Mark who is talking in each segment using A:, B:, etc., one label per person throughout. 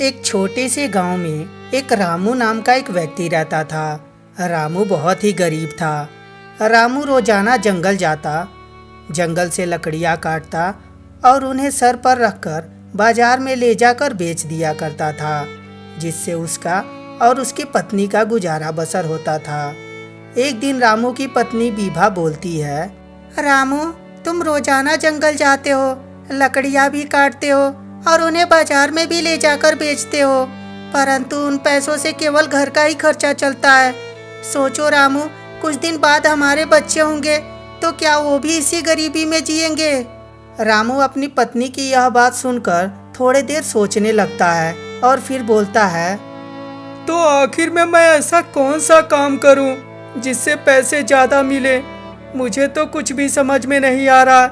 A: एक छोटे से गांव में एक रामू नाम का एक व्यक्ति रहता था। रामू बहुत ही गरीब था। रामू रोजाना जंगल जाता, जंगल से लकड़ियाँ काटता और उन्हें सर पर रखकर बाजार में ले जाकर बेच दिया करता था, जिससे उसका और उसकी पत्नी का गुजारा बसर होता था। एक दिन रामू की पत्नी बीभा बोलती है, रामू, तुम रोजाना जंगल जाते हो, लकड़ियाँ भी काटते हो और उन्हें बाजार में भी ले जाकर बेचते हो, परंतु उन पैसों से केवल घर का ही खर्चा चलता है। सोचो रामू, कुछ दिन बाद हमारे बच्चे होंगे तो क्या वो भी इसी गरीबी में जिएंगे? रामू अपनी पत्नी की यह बात सुनकर थोड़ी देर सोचने लगता है और फिर बोलता है,
B: तो आखिर में मैं ऐसा कौन सा काम करूं जिससे पैसे ज्यादा मिले? मुझे तो कुछ भी समझ में नहीं आ रहा।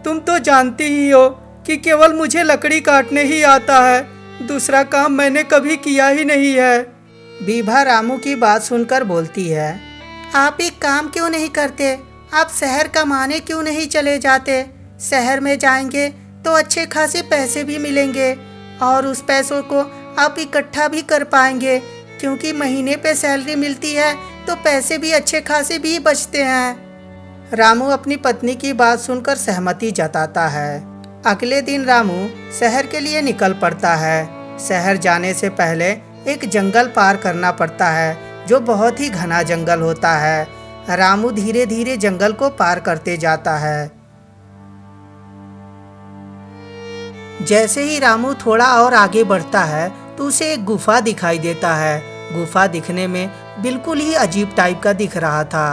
B: तुम तो जानती ही हो कि केवल मुझे लकड़ी काटने ही आता है, दूसरा काम मैंने कभी किया ही नहीं है।
A: बीभा रामू की बात सुनकर बोलती है, आप एक काम क्यों नहीं करते? आप शहर कमाने क्यों नहीं चले जाते? शहर में जाएंगे तो अच्छे खासे पैसे भी मिलेंगे और उस पैसों को आप इकट्ठा भी कर पाएंगे, क्योंकि महीने पे सैलरी मिलती है तो पैसे भी अच्छे खासे भी बचते हैं। रामू अपनी पत्नी की बात सुनकर सहमति जताता है। अगले दिन रामू शहर के लिए निकल पड़ता है। शहर जाने से पहले एक जंगल पार करना पड़ता है, जो बहुत ही घना जंगल होता है। रामू धीरे धीरे जंगल को पार करते जाता है। जैसे ही रामू थोड़ा और आगे बढ़ता है तो उसे एक गुफा दिखाई देता है। गुफा दिखने में बिल्कुल ही अजीब टाइप का दिख रहा था।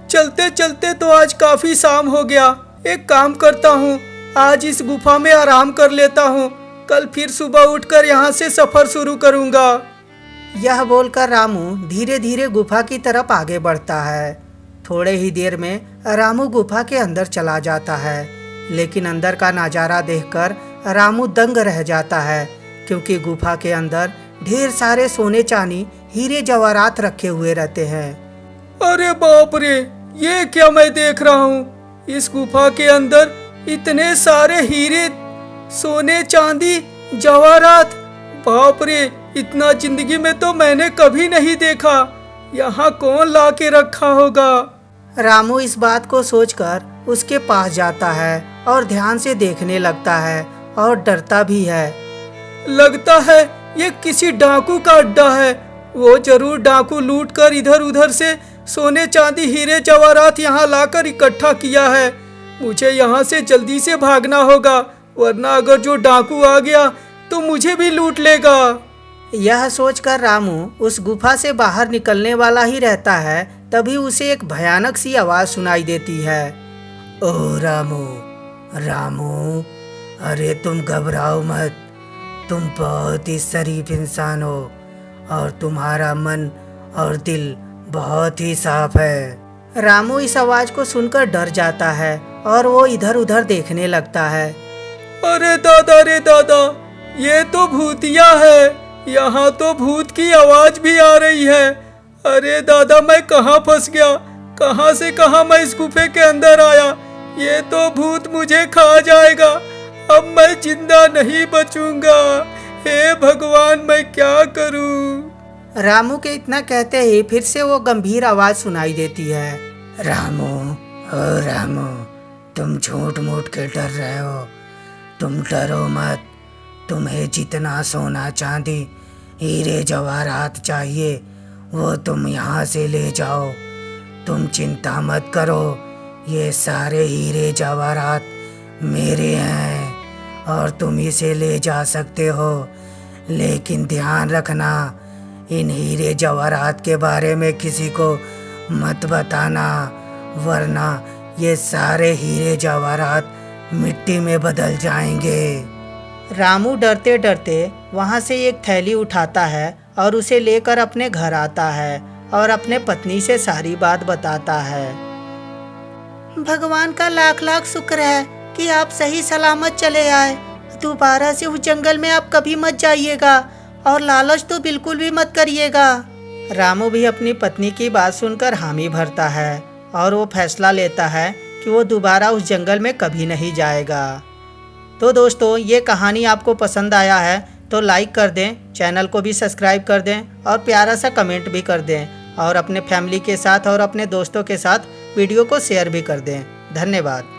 B: चलते चलते तो आज काफी शाम हो गया। एक काम करता हूँ, आज इस गुफा में आराम कर लेता हूँ, कल फिर सुबह उठकर यहाँ से सफर शुरू करूँगा।
A: यह बोलकर रामू धीरे धीरे गुफा की तरफ आगे बढ़ता है। थोड़े ही देर में रामू गुफा के अंदर चला जाता है, लेकिन अंदर का नज़ारा देखकर रामू दंग रह जाता है, क्योंकि गुफा के अंदर ढेर सारे सोने चांदी हीरे जवाहरात रखे हुए रहते हैं।
B: अरे बाप रे, ये क्या मैं देख रहा हूँ? इस गुफा के अंदर इतने सारे हीरे, सोने, चांदी, जवाहरात! बाप रे, इतना जिंदगी में तो मैंने कभी नहीं देखा। यहाँ कौन ला के रखा होगा?
A: रामू इस बात को सोचकर उसके पास जाता है और ध्यान से देखने लगता है और डरता भी है।
B: लगता है ये किसी डाकू का अड्डा है। वो जरूर डाकू लूट कर इधर उधर से सोने, चांदी, हीरे, जवाहरात यहाँ लाकर इकट्ठा किया है। मुझे यहाँ से जल्दी से भागना होगा, वरना अगर जो डाकू आ गया तो मुझे भी लूट लेगा।
A: यह सोचकर रामू उस गुफा से बाहर निकलने वाला ही रहता है, तभी उसे एक भयानक सी आवाज सुनाई देती है। ओ रामू, रामू, अरे तुम घबराओ मत, तुम बहुत ही शरीफ इंसान हो और तुम्हारा मन और दिल बहुत ही साफ है। रामू इस आवाज को सुनकर डर जाता है और वो इधर उधर देखने लगता है।
B: अरे दादा रे दादा, ये तो भूतिया है। यहाँ तो भूत की आवाज भी आ रही है। अरे दादा, मैं कहाँ फंस गया? कहाँ से कहाँ मैं इस गुफे के अंदर आया? ये तो भूत मुझे खा जाएगा। अब मैं जिंदा नहीं बचूंगा। हे भगवान, मैं क्या करूं?
A: रामू के इतना कहते ही फिर से वो गंभीर आवाज सुनाई देती है। रामू, ओ रामू, तुम झूठ मूठ के डर रहे हो। तुम डरो मत। तुम्हें जितना सोना, चांदी, हीरे, जवाहरात चाहिए वो तुम यहाँ से ले जाओ। तुम चिंता मत करो, ये सारे हीरे जवाहरात मेरे हैं और तुम इसे ले जा सकते हो। लेकिन ध्यान रखना, इन हीरे जवाहरात के बारे में किसी को मत बताना, वरना ये सारे हीरे जवाहरात मिट्टी में बदल जाएंगे। रामू डरते डरते वहाँ से एक थैली उठाता है और उसे लेकर अपने घर आता है और अपने पत्नी से सारी बात बताता है। भगवान का लाख लाख शुक्र है कि आप सही सलामत चले आए। दोबारा से उस जंगल में आप कभी मत जाइएगा और लालच तो बिल्कुल भी मत करिएगा। रामू भी अपनी पत्नी की बात सुनकर हामी भरता है और वो फैसला लेता है कि वो दोबारा उस जंगल में कभी नहीं जाएगा। तो दोस्तों, ये कहानी आपको पसंद आया है तो लाइक कर दें, चैनल को भी सब्सक्राइब कर दें और प्यारा सा कमेंट भी कर दें और अपने फैमिली के साथ और अपने दोस्तों के साथ वीडियो को शेयर भी कर दें। धन्यवाद।